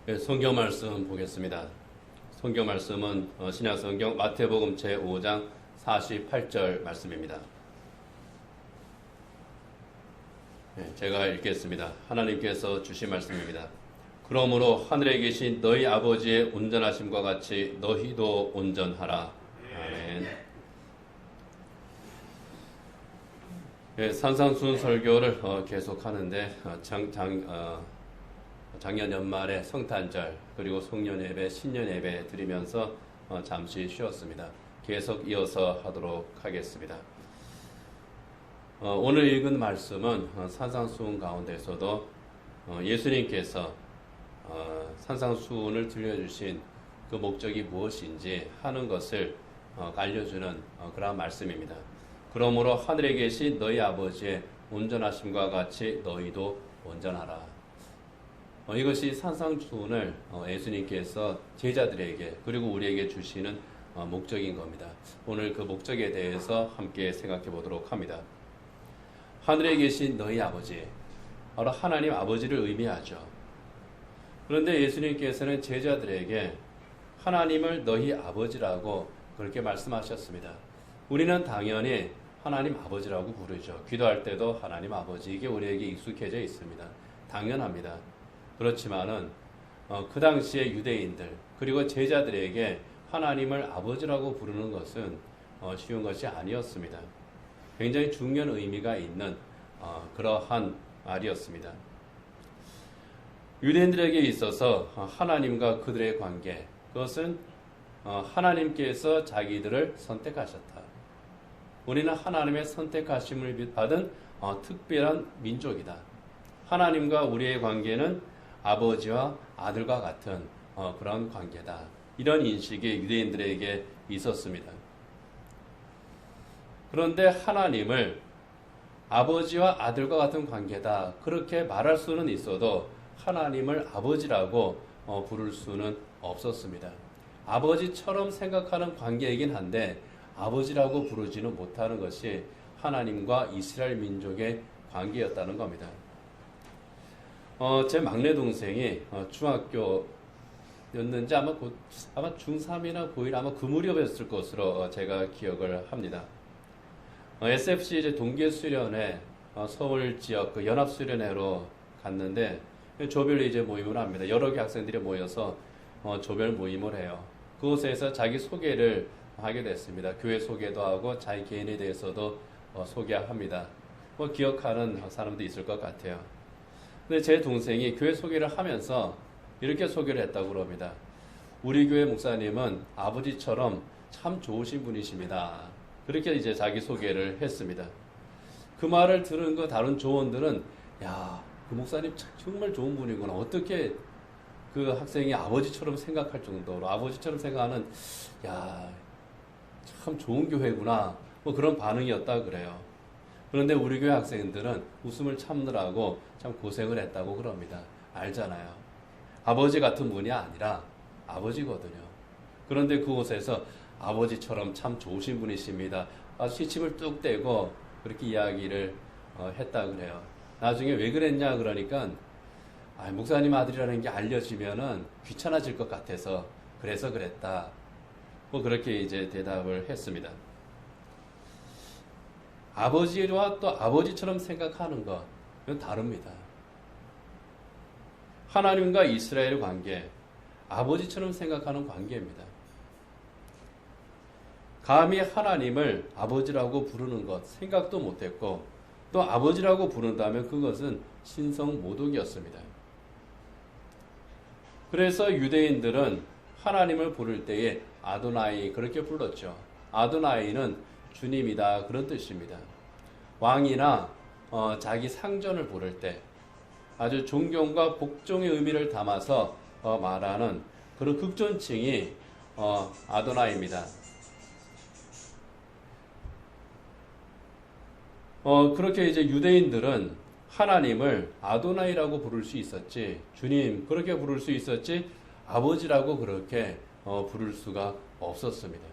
네, 성경 말씀 보겠습니다. 성경 말씀은 신약 성경 마태복음 제5장 48절 말씀입니다. 네, 제가 읽겠습니다. 하나님께서 주신 말씀입니다. 그러므로 하늘에 계신 너희 아버지의 온전하심과 같이 너희도 온전하라. 아멘. 네, 산상수훈 설교를 계속하는데 작년 연말에 성탄절 그리고 송년 예배, 신년 예배 드리면서 잠시 쉬었습니다. 계속 이어서 하도록 하겠습니다. 오늘 읽은 말씀은 산상수훈 가운데서도 예수님께서 산상수훈을 들려주신 그 목적이 무엇인지 하는 것을 알려주는 그러한 말씀입니다. 그러므로 하늘에 계신 너희 아버지의 온전하심과 같이 너희도 온전하라. 이것이 산상수훈을 예수님께서 제자들에게 그리고 우리에게 주시는 목적인 겁니다. 오늘 그 목적에 대해서 함께 생각해 보도록 합니다. 하늘에 계신 너희 아버지, 바로 하나님 아버지를 의미하죠. 그런데 예수님께서는 제자들에게 하나님을 너희 아버지라고 그렇게 말씀하셨습니다. 우리는 당연히 하나님 아버지라고 부르죠. 기도할 때도 하나님 아버지, 이게 우리에게 익숙해져 있습니다. 당연합니다. 그렇지만은 그 당시에 유대인들 그리고 제자들에게 하나님을 아버지라고 부르는 것은 쉬운 것이 아니었습니다. 굉장히 중요한 의미가 있는 그러한 말이었습니다. 유대인들에게 있어서 하나님과 그들의 관계, 그것은 하나님께서 자기들을 선택하셨다. 우리는 하나님의 선택하심을 받은 특별한 민족이다. 하나님과 우리의 관계는 아버지와 아들과 같은 그런 관계다. 이런 인식이 유대인들에게 있었습니다. 그런데 하나님을 아버지와 아들과 같은 관계다. 그렇게 말할 수는 있어도 하나님을 아버지라고 부를 수는 없었습니다. 아버지처럼 생각하는 관계이긴 한데 아버지라고 부르지는 못하는 것이 하나님과 이스라엘 민족의 관계였다는 겁니다. 제 막내 동생이 중학교였는지 아마 중3이나 고1 아마 그 무렵이었을 것으로 제가 기억을 합니다. SFC 이제 동계 수련회 서울 지역 그 연합 수련회로 갔는데 조별 이제 모임을 합니다. 여러 개 학생들이 모여서 조별 모임을 해요. 그곳에서 자기 소개를 하게 됐습니다. 교회 소개도 하고 자기 개인에 대해서도 소개합니다. 기억하는 사람도 있을 것 같아요. 근데 제 동생이 교회 소개를 하면서 이렇게 소개를 했다고 그럽니다. 우리 교회 목사님은 아버지처럼 참 좋으신 분이십니다. 그렇게 이제 자기 소개를 했습니다. 그 말을 들은 그 다른 조원들은 야, 그 목사님 정말 좋은 분이구나. 어떻게 그 학생이 아버지처럼 생각할 정도로 아버지처럼 생각하는 야, 참 좋은 교회구나. 그런 반응이었다 그래요. 그런데 우리 교회 학생들은 웃음을 참느라고 참 고생을 했다고 그럽니다. 알잖아요. 아버지 같은 분이 아니라 아버지거든요. 그런데 그곳에서 아버지처럼 참 좋으신 분이십니다. 시침을 뚝 떼고 그렇게 이야기를 했다 그래요. 나중에 왜 그랬냐 그러니까 목사님 아들이라는 게 알려지면은 귀찮아질 것 같아서 그래서 그랬다. 그렇게 이제 대답을 했습니다. 아버지와 또 아버지처럼 생각하는 것, 이건 다릅니다. 하나님과 이스라엘 관계, 아버지처럼 생각하는 관계입니다. 감히 하나님을 아버지라고 부르는 것, 생각도 못했고, 또 아버지라고 부른다면 그것은 신성모독이었습니다. 그래서 유대인들은 하나님을 부를 때에 아도나이 그렇게 불렀죠. 아도나이는 주님이다 그런 뜻입니다. 왕이나 자기 상전을 부를 때 아주 존경과 복종의 의미를 담아서 말하는 그런 극존칭이 아도나이입니다. 그렇게 이제 유대인들은 하나님을 아도나이라고 부를 수 있었지, 주님 그렇게 부를 수 있었지, 아버지라고 그렇게 부를 수가 없었습니다.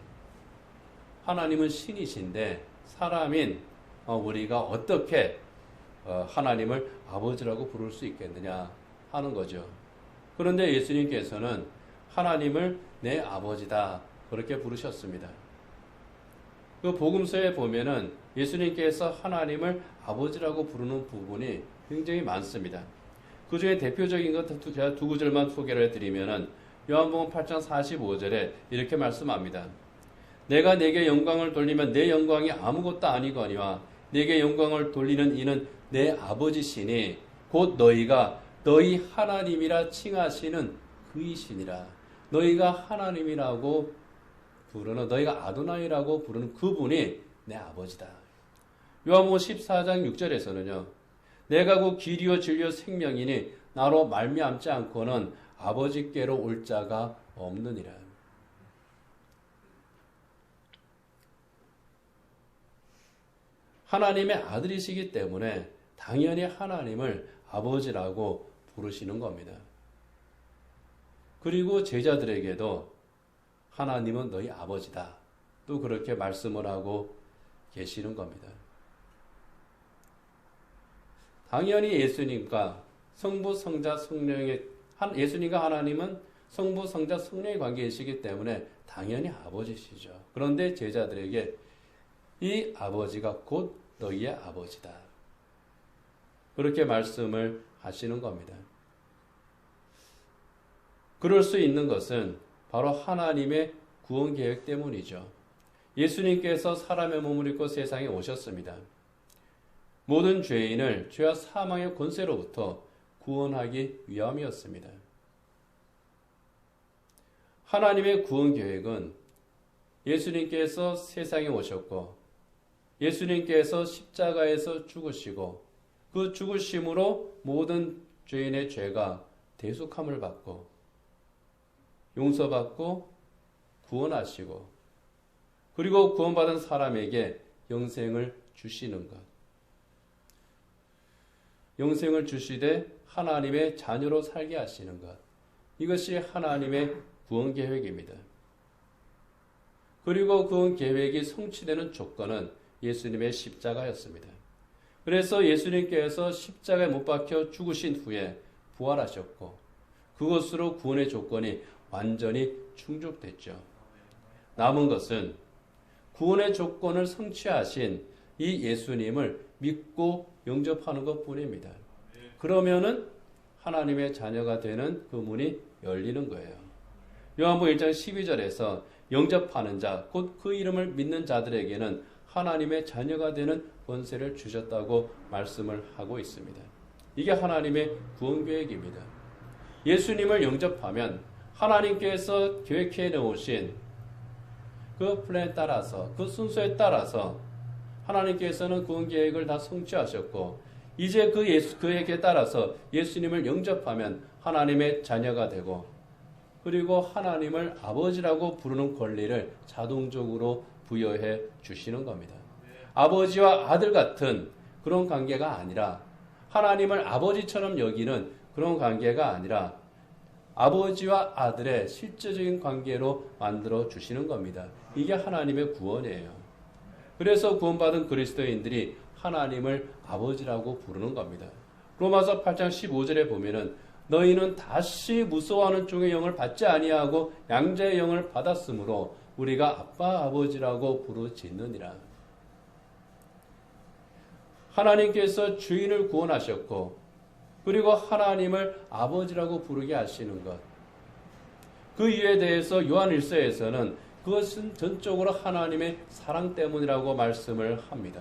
하나님은 신이신데 사람인 우리가 어떻게 하나님을 아버지라고 부를 수 있겠느냐 하는 거죠. 그런데 예수님께서는 하나님을 내 아버지다 그렇게 부르셨습니다. 그 복음서에 보면은 예수님께서 하나님을 아버지라고 부르는 부분이 굉장히 많습니다. 그 중에 대표적인 것 제가 두 구절만 소개를 해드리면은 요한복음 8장 45절에 이렇게 말씀합니다. 내가 내게 영광을 돌리면 내 영광이 아무것도 아니거니와 내게 영광을 돌리는 이는 내 아버지시니 곧 너희가 너희 하나님이라 칭하시는 그이시니라. 너희가 하나님이라고 부르는 너희가 아도나이라고 부르는 그분이 내 아버지다. 요한복음 14장 6절에서는요. 내가 곧 길이요 진리요 생명이니 나로 말미암지 않고는 아버지께로 올 자가 없느니라. 하나님의 아들이시기 때문에 당연히 하나님을 아버지라고 부르시는 겁니다. 그리고 제자들에게도 하나님은 너희 아버지다. 또 그렇게 말씀을 하고 계시는 겁니다. 당연히 예수님과 성부, 성자, 성령의 예수님과 하나님은 성부, 성자, 성령의 관계이시기 때문에 당연히 아버지시죠. 그런데 제자들에게 이 아버지가 곧 너희의 아버지다. 그렇게 말씀을 하시는 겁니다. 그럴 수 있는 것은 바로 하나님의 구원 계획 때문이죠. 예수님께서 사람의 몸을 입고 세상에 오셨습니다. 모든 죄인을 죄와 사망의 권세로부터 구원하기 위함이었습니다. 하나님의 구원 계획은 예수님께서 세상에 오셨고 예수님께서 십자가에서 죽으시고 그 죽으심으로 모든 죄인의 죄가 대속함을 받고 용서받고 구원하시고 그리고 구원받은 사람에게 영생을 주시는 것. 영생을 주시되 하나님의 자녀로 살게 하시는 것. 이것이 하나님의 구원 계획입니다. 그리고 구원 계획이 성취되는 조건은 예수님의 십자가였습니다. 그래서 예수님께서 십자가에 못 박혀 죽으신 후에 부활하셨고 그것으로 구원의 조건이 완전히 충족됐죠. 남은 것은 구원의 조건을 성취하신 이 예수님을 믿고 영접하는 것뿐입니다. 그러면은 하나님의 자녀가 되는 그 문이 열리는 거예요. 요한복음 1장 12절에서 영접하는 자, 곧 그 이름을 믿는 자들에게는 하나님의 자녀가 되는 권세를 주셨다고 말씀을 하고 있습니다. 이게 하나님의 구원 계획입니다. 예수님을 영접하면 하나님께서 계획해 놓으신 그 플랜에 따라서 그 순서에 따라서 하나님께서는 구원 계획을 다 성취하셨고 이제 그 계획에 따라서 예수님을 영접하면 하나님의 자녀가 되고 그리고 하나님을 아버지라고 부르는 권리를 자동적으로 부여해 주시는 겁니다. 아버지와 아들 같은 그런 관계가 아니라 하나님을 아버지처럼 여기는 그런 관계가 아니라 아버지와 아들의 실제적인 관계로 만들어 주시는 겁니다. 이게 하나님의 구원이에요. 그래서 구원받은 그리스도인들이 하나님을 아버지라고 부르는 겁니다. 로마서 8장 15절에 보면은 너희는 다시 무서워하는 종의 영을 받지 아니하고 양자의 영을 받았으므로 우리가 아빠 아버지라고 부르짖느니라. 하나님께서 주인을 구원하셨고 그리고 하나님을 아버지라고 부르게 하시는 것. 그 이유에 대해서 요한 1서에서는 그것은 전적으로 하나님의 사랑 때문이라고 말씀을 합니다.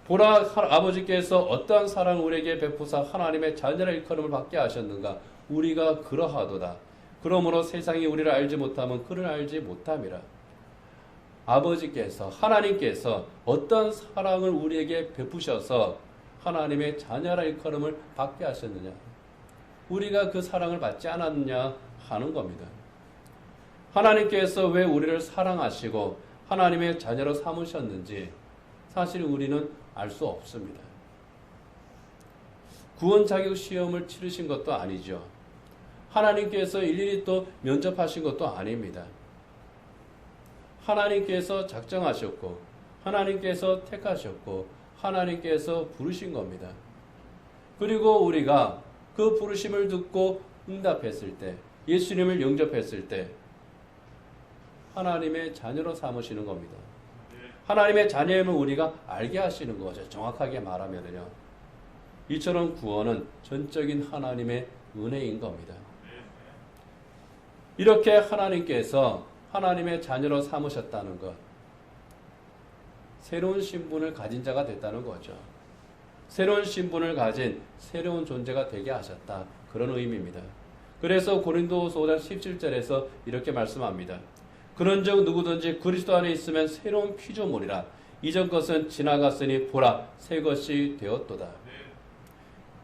보라 아버지께서 어떠한 사랑을 우리에게 베푸사 하나님의 자녀라 일컬음을 받게 하셨는가. 우리가 그러하도다. 그러므로 세상이 우리를 알지 못하면 그를 알지 못함이라. 아버지께서 하나님께서 어떤 사랑을 우리에게 베푸셔서 하나님의 자녀라 일컬음을 받게 하셨느냐. 우리가 그 사랑을 받지 않았느냐 하는 겁니다. 하나님께서 왜 우리를 사랑하시고 하나님의 자녀로 삼으셨는지 사실 우리는 알 수 없습니다. 구원 자격 시험을 치르신 것도 아니죠. 하나님께서 일일이 또 면접하신 것도 아닙니다. 하나님께서 작정하셨고 하나님께서 택하셨고 하나님께서 부르신 겁니다. 그리고 우리가 그 부르심을 듣고 응답했을 때, 예수님을 영접했을 때 하나님의 자녀로 삼으시는 겁니다. 하나님의 자녀임을 우리가 알게 하시는 거죠. 정확하게 말하면요. 이처럼 구원은 전적인 하나님의 은혜인 겁니다. 이렇게 하나님께서 하나님의 자녀로 삼으셨다는 것, 새로운 신분을 가진 자가 됐다는 거죠. 새로운 신분을 가진 새로운 존재가 되게 하셨다. 그런 의미입니다. 그래서 고린도후서 5장 17절에서 이렇게 말씀합니다. 그런즉 누구든지 그리스도 안에 있으면 새로운 피조물이라. 이전 것은 지나갔으니 보라 새 것이 되었도다.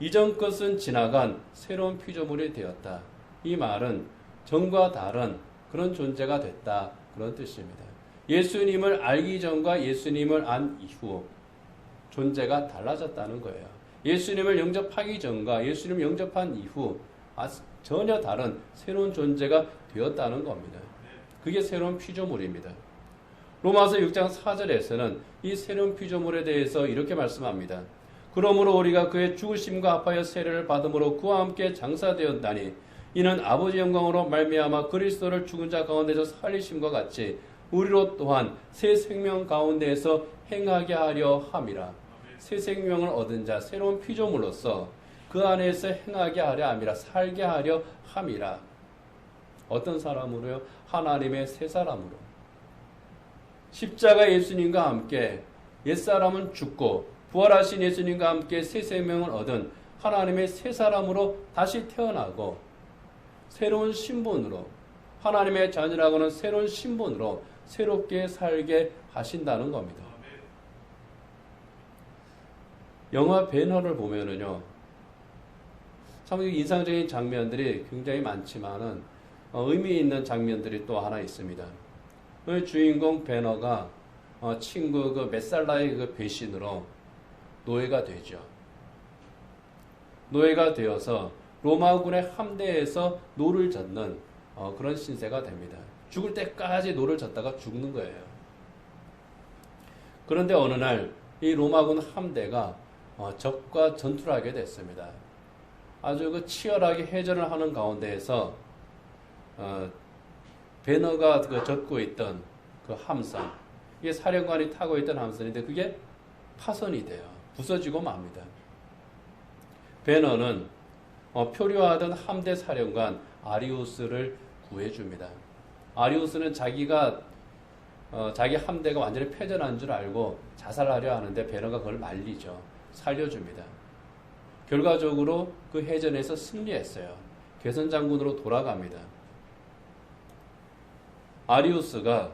이전 것은 지나간 새로운 피조물이 되었다. 이 말은 전과 다른 그런 존재가 됐다. 그런 뜻입니다. 예수님을 알기 전과 예수님을 안 이후 존재가 달라졌다는 거예요. 예수님을 영접하기 전과 예수님을 영접한 이후 전혀 다른 새로운 존재가 되었다는 겁니다. 그게 새로운 피조물입니다. 로마서 6장 4절에서는 이 새로운 피조물에 대해서 이렇게 말씀합니다. 그러므로 우리가 그의 죽으심과 합하여 세례를 받음으로 그와 함께 장사되었다니 이는 아버지 영광으로 말미암아 그리스도를 죽은 자 가운데서 살리심과 같이 우리로 또한 새 생명 가운데에서 행하게 하려 함이라. 새 생명을 얻은 자, 새로운 피조물로서 그 안에서 행하게 하려 함이라. 살게 하려 함이라. 어떤 사람으로요? 하나님의 새 사람으로. 십자가 예수님과 함께 옛사람은 죽고 부활하신 예수님과 함께 새 생명을 얻은 하나님의 새 사람으로 다시 태어나고 새로운 신분으로 하나님의 자녀라고는 새로운 신분으로 새롭게 살게 하신다는 겁니다. 영화 배너를 보면은요, 참 인상적인 장면들이 굉장히 많지만은 의미 있는 장면들이 또 하나 있습니다. 그 주인공 배너가 친구 그 메살라의 그 배신으로 노예가 되죠. 노예가 되어서 로마군의 함대에서 노를 젓는 그런 신세가 됩니다. 죽을 때까지 노를 젓다가 죽는 거예요. 그런데 어느 날 이 로마군 함대가 적과 전투를 하게 됐습니다. 아주 그 치열하게 해전을 하는 가운데에서 배너가 그 젓고 있던 그 함선, 이게 사령관이 타고 있던 함선인데 그게 파손이 돼요. 부서지고 맙니다. 배너는 표류하던 함대 사령관 아리우스를 구해줍니다. 아리우스는 자기가 자기 함대가 완전히 패전한 줄 알고 자살하려 하는데 배너가 그걸 말리죠. 살려줍니다. 결과적으로 그 해전에서 승리했어요. 개선 장군으로 돌아갑니다. 아리우스가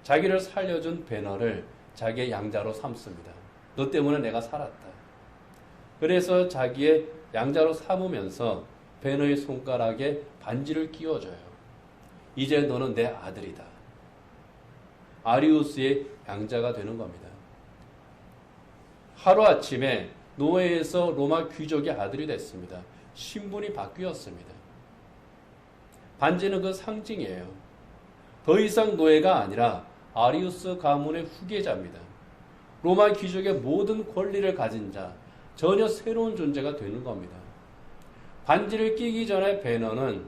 자기를 살려준 배너를 자기의 양자로 삼습니다. 너 때문에 내가 살았다. 그래서 자기의 양자로 삼으면서 배너의 손가락에 반지를 끼워줘요. 이제 너는 내 아들이다. 아리우스의 양자가 되는 겁니다. 하루아침에 노예에서 로마 귀족의 아들이 됐습니다. 신분이 바뀌었습니다. 반지는 그 상징이에요. 더 이상 노예가 아니라 아리우스 가문의 후계자입니다. 로마 귀족의 모든 권리를 가진 자, 전혀 새로운 존재가 되는 겁니다. 반지를 끼기 전에 배너는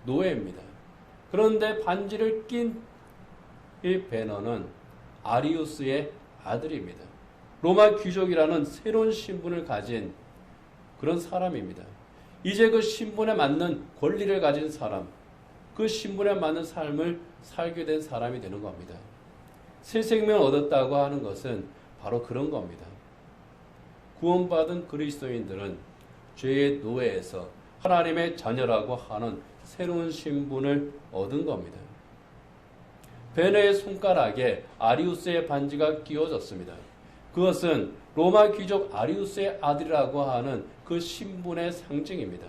노예입니다. 그런데 반지를 낀 이 배너는 아리우스의 아들입니다. 로마 귀족이라는 새로운 신분을 가진 그런 사람입니다. 이제 그 신분에 맞는 권리를 가진 사람, 그 신분에 맞는 삶을 살게 된 사람이 되는 겁니다. 새 생명을 얻었다고 하는 것은 바로 그런 겁니다. 구원받은 그리스도인들은 죄의 노예에서 하나님의 자녀라고 하는 새로운 신분을 얻은 겁니다. 베너의 손가락에 아리우스의 반지가 끼워졌습니다. 그것은 로마 귀족 아리우스의 아들이라고 하는 그 신분의 상징입니다.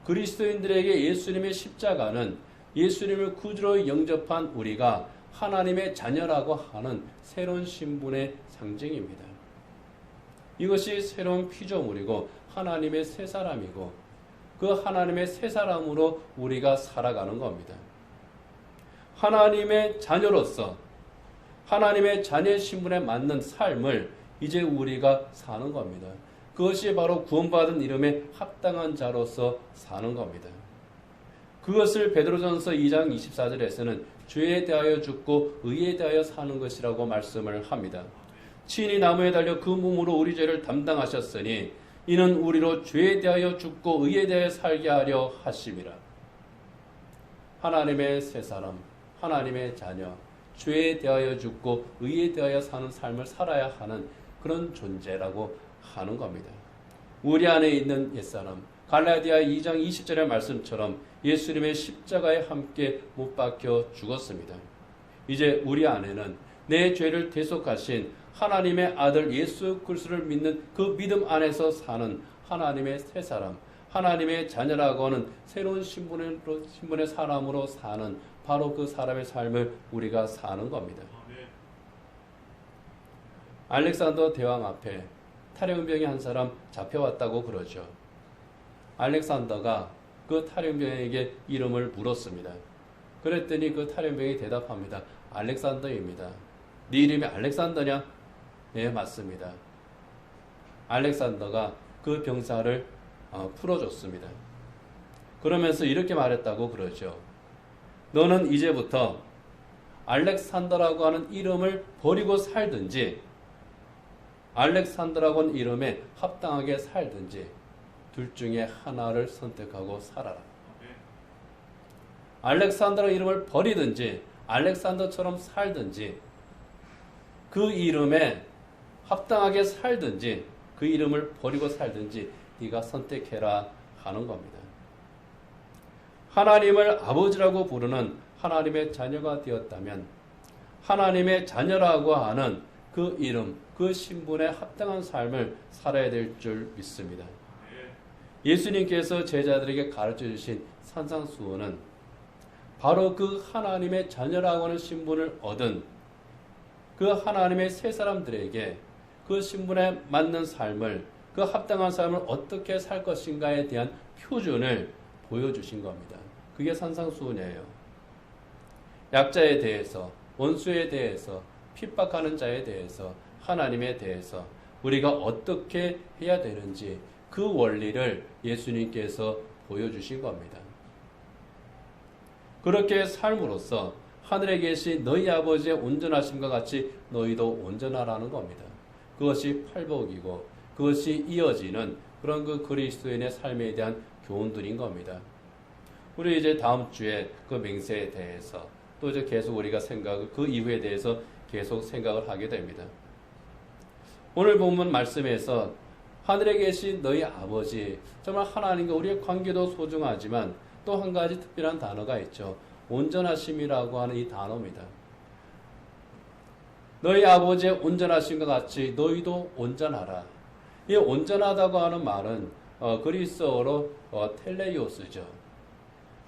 그리스도인들에게 예수님의 십자가는 예수님을 구주로 영접한 우리가 하나님의 자녀라고 하는 새로운 신분의 상징입니다. 이것이 새로운 피조물이고 하나님의 새 사람이고 그 하나님의 새 사람으로 우리가 살아가는 겁니다. 하나님의 자녀로서 하나님의 자녀의 신분에 맞는 삶을 이제 우리가 사는 겁니다. 그것이 바로 구원받은 이름에 합당한 자로서 사는 겁니다. 그것을 베드로전서 2장 24절에서는 죄에 대하여 죽고 의에 대하여 사는 것이라고 말씀을 합니다. 친히 나무에 달려 그 몸으로 우리 죄를 담당하셨으니 이는 우리로 죄에 대하여 죽고 의에 대하여 살게 하려 하심이라. 하나님의 새 사람, 하나님의 자녀, 죄에 대하여 죽고 의에 대하여 사는 삶을 살아야 하는 그런 존재라고 하는 겁니다. 우리 안에 있는 옛사람, 갈라디아 2장 20절의 말씀처럼 예수님의 십자가에 함께 못 박혀 죽었습니다. 이제 우리 안에는 내 죄를 대속하신 하나님의 아들 예수 그리스도를 믿는 그 믿음 안에서 사는 하나님의 새 사람, 하나님의 자녀라고 하는 새로운 신분의 사람으로 사는 바로 그 사람의 삶을 우리가 사는 겁니다. 알렉산더 대왕 앞에 탈영병이 한 사람 잡혀왔다고 그러죠. 알렉산더가 그 탈영병에게 이름을 물었습니다. 그랬더니 그 탈영병이 대답합니다. 알렉산더입니다. 네 이름이 알렉산더냐? 네, 맞습니다. 알렉산더가 그 병사를 풀어줬습니다. 그러면서 이렇게 말했다고 그러죠. 너는 이제부터 알렉산더라고 하는 이름을 버리고 살든지 알렉산더라고 하는 이름에 합당하게 살든지 둘 중에 하나를 선택하고 살아라. 알렉산더라는 이름을 버리든지 알렉산더처럼 살든지 그 이름에 합당하게 살든지 그 이름을 버리고 살든지 네가 선택해라 하는 겁니다. 하나님을 아버지라고 부르는 하나님의 자녀가 되었다면 하나님의 자녀라고 하는 그 이름, 그 신분에 합당한 삶을 살아야 될 줄 믿습니다. 예수님께서 제자들에게 가르쳐 주신 산상수훈은 바로 그 하나님의 자녀라고 하는 신분을 얻은 그 하나님의 새 사람들에게 그 신분에 맞는 삶을, 그 합당한 삶을 어떻게 살 것인가에 대한 표준을 보여주신 겁니다. 그게 산상수훈이에요. 약자에 대해서, 원수에 대해서, 핍박하는 자에 대해서, 하나님에 대해서 우리가 어떻게 해야 되는지 그 원리를 예수님께서 보여주신 겁니다. 그렇게 삶으로써 하늘에 계신 너희 아버지의 온전하심과 같이 너희도 온전하라는 겁니다. 그것이 팔복이고 그것이 이어지는 그런 그 그리스도인의 삶에 대한 교훈들인 겁니다. 우리 이제 다음 주에 그 맹세에 대해서 또 이제 계속 우리가 그 이후에 대해서 계속 생각을 하게 됩니다. 오늘 본문 말씀에서 하늘에 계신 너희 아버지, 정말 하나님과 우리의 관계도 소중하지만 또 한 가지 특별한 단어가 있죠. 온전하심이라고 하는 이 단어입니다. 너희 아버지의 온전하심과 같이 너희도 온전하라. 이 온전하다고 하는 말은 그리스어로 텔레이오스죠.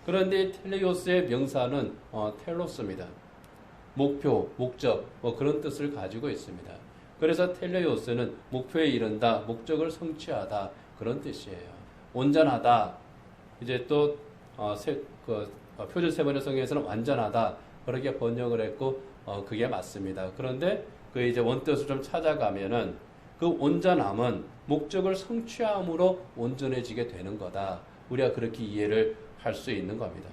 그런데 텔레이오스의 명사는 텔로스입니다. 목표, 목적 그런 뜻을 가지고 있습니다. 그래서 텔레이오스는 목표에 이른다, 목적을 성취하다 그런 뜻이에요. 온전하다. 이제 또 표준 세번역 성경에서는 완전하다 그렇게 번역을 했고 그게 맞습니다. 그런데 그 이제 원뜻을 좀 찾아가면은 그 온전함은 목적을 성취함으로 온전해지게 되는 거다. 우리가 그렇게 이해를 할 수 있는 겁니다.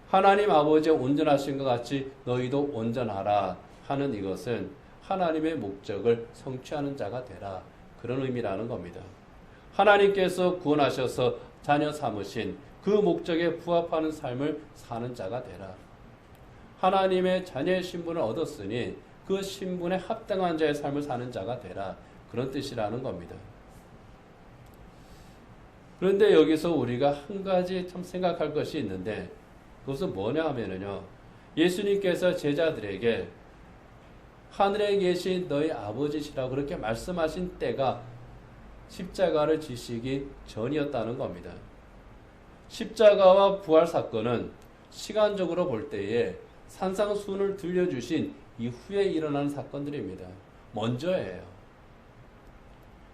하나님 아버지의 온전하신 것 같이 너희도 온전하라 하는 이것은 하나님의 목적을 성취하는 자가 되라. 그런 의미라는 겁니다. 하나님께서 구원하셔서 자녀 삼으신 그 목적에 부합하는 삶을 사는 자가 되라. 하나님의 자녀의 신분을 얻었으니 그 신분에 합당한 자의 삶을 사는 자가 되라. 그런 뜻이라는 겁니다. 그런데 여기서 우리가 한 가지 참 생각할 것이 있는데 그것은 뭐냐 하면요. 예수님께서 제자들에게 하늘에 계신 너희 아버지시라고 그렇게 말씀하신 때가 십자가를 지시기 전이었다는 겁니다. 십자가와 부활 사건은 시간적으로 볼 때에 산상수훈을 들려주신 이후에 일어나는 사건들입니다. 먼저예요.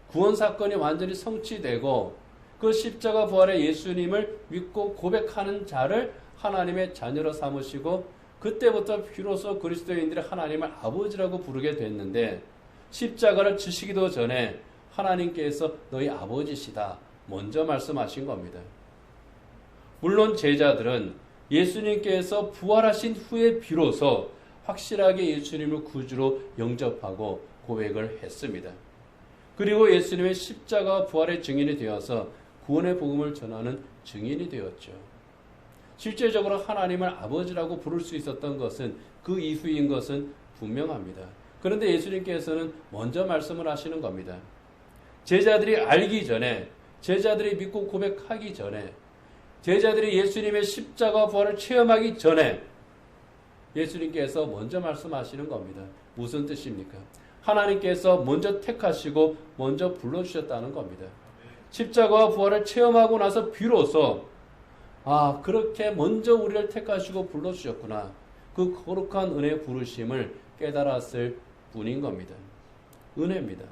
구원 사건이 완전히 성취되고 그 십자가 부활의 예수님을 믿고 고백하는 자를 하나님의 자녀로 삼으시고 그때부터 비로소 그리스도인들이 하나님을 아버지라고 부르게 됐는데 십자가를 지시기도 전에 하나님께서 너희 아버지시다 먼저 말씀하신 겁니다. 물론 제자들은 예수님께서 부활하신 후에 비로소 확실하게 예수님을 구주로 영접하고 고백을 했습니다. 그리고 예수님의 십자가 부활의 증인이 되어서 구원의 복음을 전하는 증인이 되었죠. 실제적으로 하나님을 아버지라고 부를 수 있었던 것은 그 이후인 것은 분명합니다. 그런데 예수님께서는 먼저 말씀을 하시는 겁니다. 제자들이 알기 전에, 제자들이 믿고 고백하기 전에, 제자들이 예수님의 십자가 부활을 체험하기 전에 예수님께서 먼저 말씀하시는 겁니다. 무슨 뜻입니까? 하나님께서 먼저 택하시고 먼저 불러주셨다는 겁니다. 십자가와 부활을 체험하고 나서 비로소 그렇게 먼저 우리를 택하시고 불러주셨구나. 그 거룩한 은혜의 부르심을 깨달았을 뿐인 겁니다. 은혜입니다.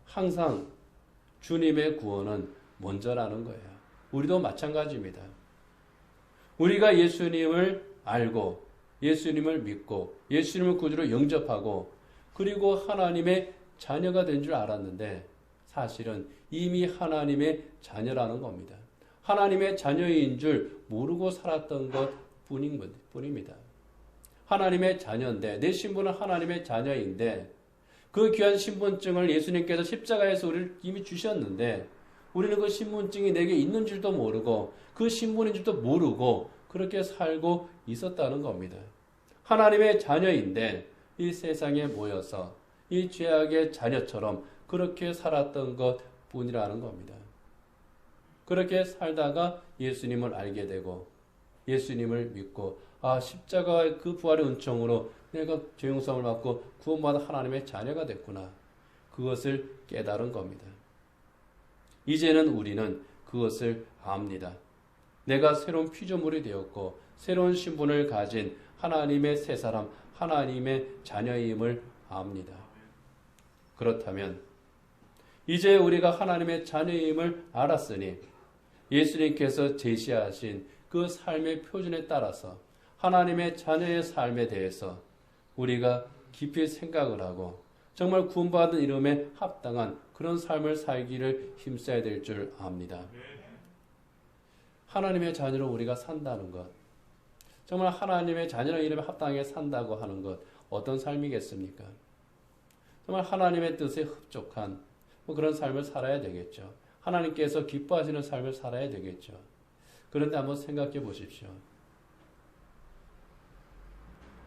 항상 주님의 구원은 먼저라는 거예요. 우리도 마찬가지입니다. 우리가 예수님을 알고 예수님을 믿고 예수님을 구주로 영접하고 그리고 하나님의 자녀가 된 줄 알았는데 사실은 이미 하나님의 자녀라는 겁니다. 하나님의 자녀인 줄 모르고 살았던 것 뿐입니다. 하나님의 자녀인데 내 신분은 하나님의 자녀인데 그 귀한 신분증을 예수님께서 십자가에서 우리를 이미 주셨는데 우리는 그 신분증이 내게 있는 줄도 모르고 그 신분인 줄도 모르고 그렇게 살고 있었다는 겁니다. 하나님의 자녀인데 이 세상에 모여서 이 죄악의 자녀처럼 그렇게 살았던 것 뿐이라는 겁니다. 그렇게 살다가 예수님을 알게 되고 예수님을 믿고 십자가의 그 부활의 은총으로 내가 죄 용서를 받고 구원받아 하나님의 자녀가 됐구나. 그것을 깨달은 겁니다. 이제는 우리는 그것을 압니다. 내가 새로운 피조물이 되었고 새로운 신분을 가진 하나님의 새 사람, 하나님의 자녀임을 압니다. 그렇다면 이제 우리가 하나님의 자녀임을 알았으니 예수님께서 제시하신 그 삶의 표준에 따라서 하나님의 자녀의 삶에 대해서 우리가 깊이 생각을 하고 정말 구원받은 이름에 합당한 그런 삶을 살기를 힘써야 될 줄 압니다. 하나님의 자녀로 우리가 산다는 것, 정말 하나님의 자녀의 이름에 합당하게 산다고 하는 것, 어떤 삶이겠습니까? 정말 하나님의 뜻에 흡족한 그런 삶을 살아야 되겠죠. 하나님께서 기뻐하시는 삶을 살아야 되겠죠. 그런데 한번 생각해 보십시오.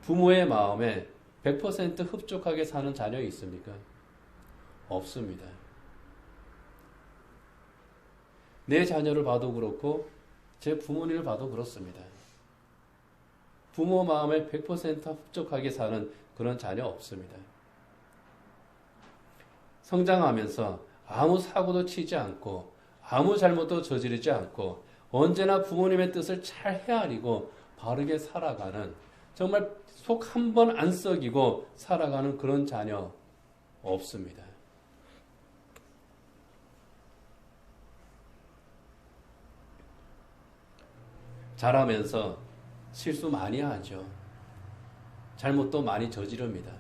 부모의 마음에 100% 흡족하게 사는 자녀가 있습니까? 없습니다. 내 자녀를 봐도 그렇고 제 부모님을 봐도 그렇습니다. 부모 마음에 100% 흡족하게 사는 그런 자녀 없습니다. 성장하면서 아무 사고도 치지 않고 아무 잘못도 저지르지 않고 언제나 부모님의 뜻을 잘 헤아리고 바르게 살아가는 정말 속 한 번 안 썩이고 살아가는 그런 자녀 없습니다. 자라면서 실수 많이 하죠. 잘못도 많이 저지릅니다.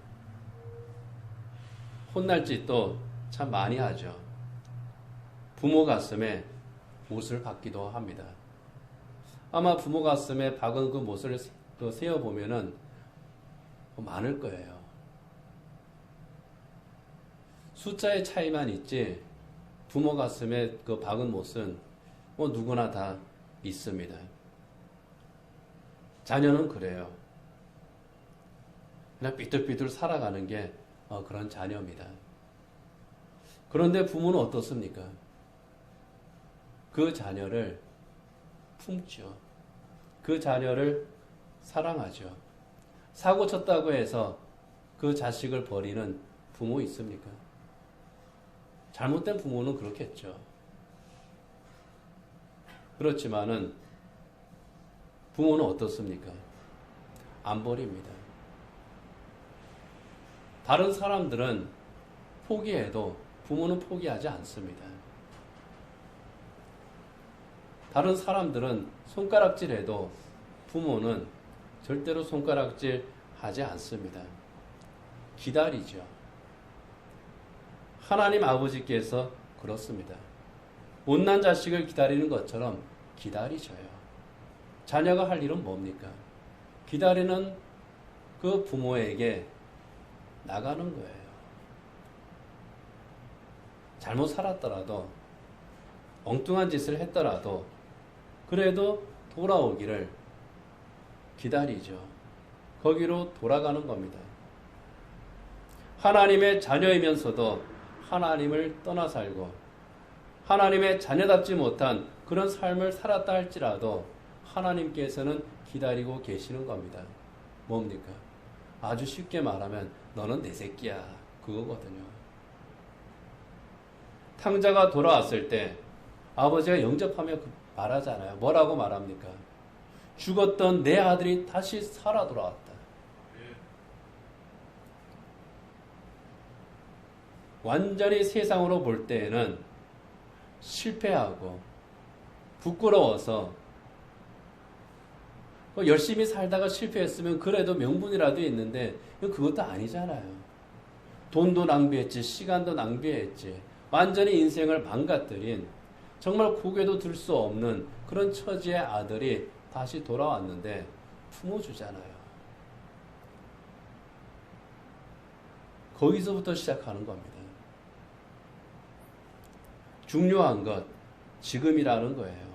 혼날 짓도 참 많이 하죠. 부모 가슴에 못을 박기도 합니다. 아마 부모 가슴에 박은 그 못을 세어보면은 많을 거예요. 숫자의 차이만 있지 부모 가슴에 그 박은 못은 누구나 다 있습니다. 자녀는 그래요. 그냥 삐뚤삐뚤 살아가는 게 그런 자녀입니다. 그런데 부모는 어떻습니까? 그 자녀를 품죠. 그 자녀를 사랑하죠. 사고 쳤다고 해서 그 자식을 버리는 부모 있습니까? 잘못된 부모는 그렇겠죠. 그렇지만은 부모는 어떻습니까? 안 버립니다. 다른 사람들은 포기해도 부모는 포기하지 않습니다. 다른 사람들은 손가락질해도 부모는 절대로 손가락질 하지 않습니다. 기다리죠. 하나님 아버지께서 그렇습니다. 못난 자식을 기다리는 것처럼 기다리셔요. 자녀가 할 일은 뭡니까? 기다리는 그 부모에게 나가는 거예요. 잘못 살았더라도, 엉뚱한 짓을 했더라도, 그래도 돌아오기를 기다리죠. 거기로 돌아가는 겁니다. 하나님의 자녀이면서도 하나님을 떠나 살고 하나님의 자녀답지 못한 그런 삶을 살았다 할지라도 하나님께서는 기다리고 계시는 겁니다. 뭡니까? 아주 쉽게 말하면 너는 내 새끼야, 그거거든요. 탕자가 돌아왔을 때 아버지가 영접하며 말하잖아요. 뭐라고 말합니까? 죽었던 내 아들이 다시 살아 돌아왔다. 완전히 세상으로 볼 때에는 실패하고 부끄러워서 열심히 살다가 실패했으면 그래도 명분이라도 있는데 그것도 아니잖아요. 돈도 낭비했지, 시간도 낭비했지, 완전히 인생을 망가뜨린 정말 고개도 들 수 없는 그런 처지의 아들이 다시 돌아왔는데 품어주잖아요. 거기서부터 시작하는 겁니다. 중요한 것, 지금이라는 거예요.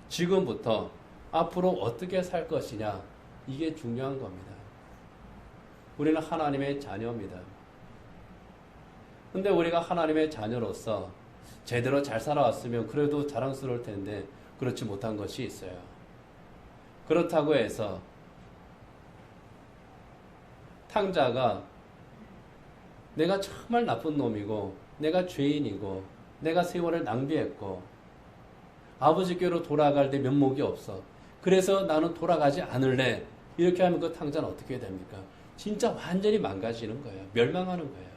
지금부터 앞으로 어떻게 살 것이냐, 이게 중요한 겁니다. 우리는 하나님의 자녀입니다. 근데 우리가 하나님의 자녀로서 제대로 잘 살아왔으면 그래도 자랑스러울 텐데 그렇지 못한 것이 있어요. 그렇다고 해서 탕자가 내가 정말 나쁜 놈이고 내가 죄인이고 내가 세월을 낭비했고 아버지께로 돌아갈 때 면목이 없어. 그래서 나는 돌아가지 않을래. 이렇게 하면 그 탕자는 어떻게 됩니까? 진짜 완전히 망가지는 거예요. 멸망하는 거예요.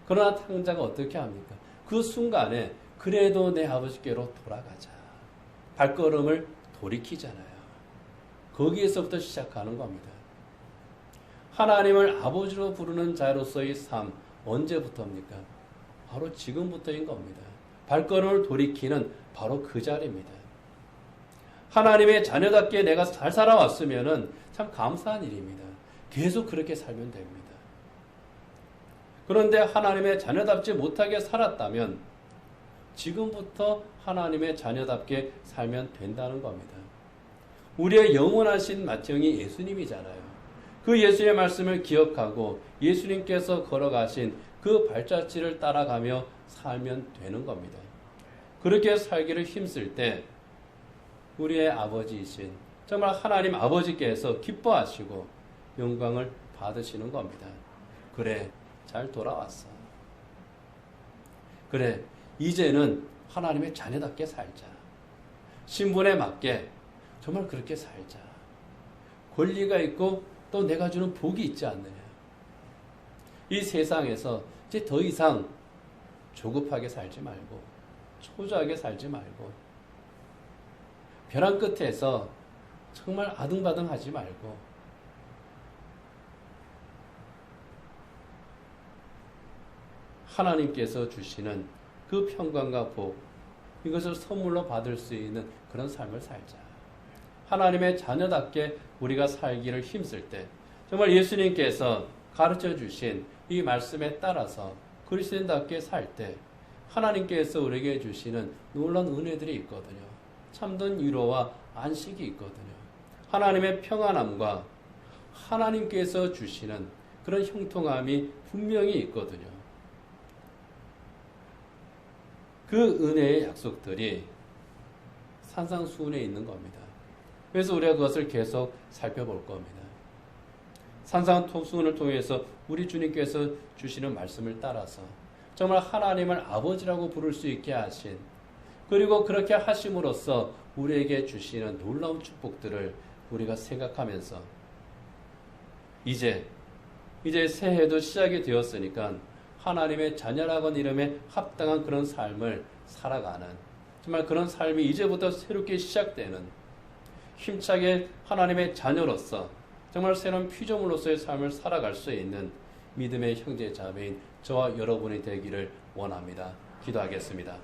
그러나 탕자가 어떻게 합니까? 그 순간에 그래도 내 아버지께로 돌아가자. 발걸음을 돌이키잖아요. 거기에서부터 시작하는 겁니다. 하나님을 아버지로 부르는 자로서의 삶, 언제부터입니까? 바로 지금부터인 겁니다. 발걸음을 돌이키는 바로 그 자리입니다. 하나님의 자녀답게 내가 잘 살아왔으면 참 감사한 일입니다. 계속 그렇게 살면 됩니다. 그런데 하나님의 자녀답지 못하게 살았다면 지금부터 하나님의 자녀답게 살면 된다는 겁니다. 우리의 영원하신 맏형이 예수님이잖아요. 그 예수의 말씀을 기억하고 예수님께서 걸어가신 그 발자취를 따라가며 살면 되는 겁니다. 그렇게 살기를 힘쓸 때 우리의 아버지이신 정말 하나님 아버지께서 기뻐하시고 영광을 받으시는 겁니다. 그래, 잘 돌아왔어. 그래, 이제는 하나님의 자녀답게 살자. 신분에 맞게 정말 그렇게 살자. 권리가 있고 또 내가 주는 복이 있지 않느냐. 이 세상에서 이제 더 이상 조급하게 살지 말고 초조하게 살지 말고 벼랑 끝에서 정말 아등바등 하지 말고 하나님께서 주시는 그 평강과 복, 이것을 선물로 받을 수 있는 그런 삶을 살자. 하나님의 자녀답게 우리가 살기를 힘쓸 때 정말 예수님께서 가르쳐 주신 이 말씀에 따라서 그리스도인답게 살 때 하나님께서 우리에게 주시는 놀라운 은혜들이 있거든요. 참된 위로와 안식이 있거든요. 하나님의 평안함과 하나님께서 주시는 그런 형통함이 분명히 있거든요. 그 은혜의 약속들이 산상수훈에 있는 겁니다. 그래서 우리가 그것을 계속 살펴볼 겁니다. 산상수훈을 통해서 우리 주님께서 주시는 말씀을 따라서 정말 하나님을 아버지라고 부를 수 있게 하신, 그리고 그렇게 하심으로써 우리에게 주시는 놀라운 축복들을 우리가 생각하면서 이제 새해도 시작이 되었으니까 하나님의 자녀라는 이름에 합당한 그런 삶을 살아가는, 정말 그런 삶이 이제부터 새롭게 시작되는, 힘차게 하나님의 자녀로서 정말 새로운 피조물로서의 삶을 살아갈 수 있는 믿음의 형제 자매인 저와 여러분이 되기를 원합니다. 기도하겠습니다.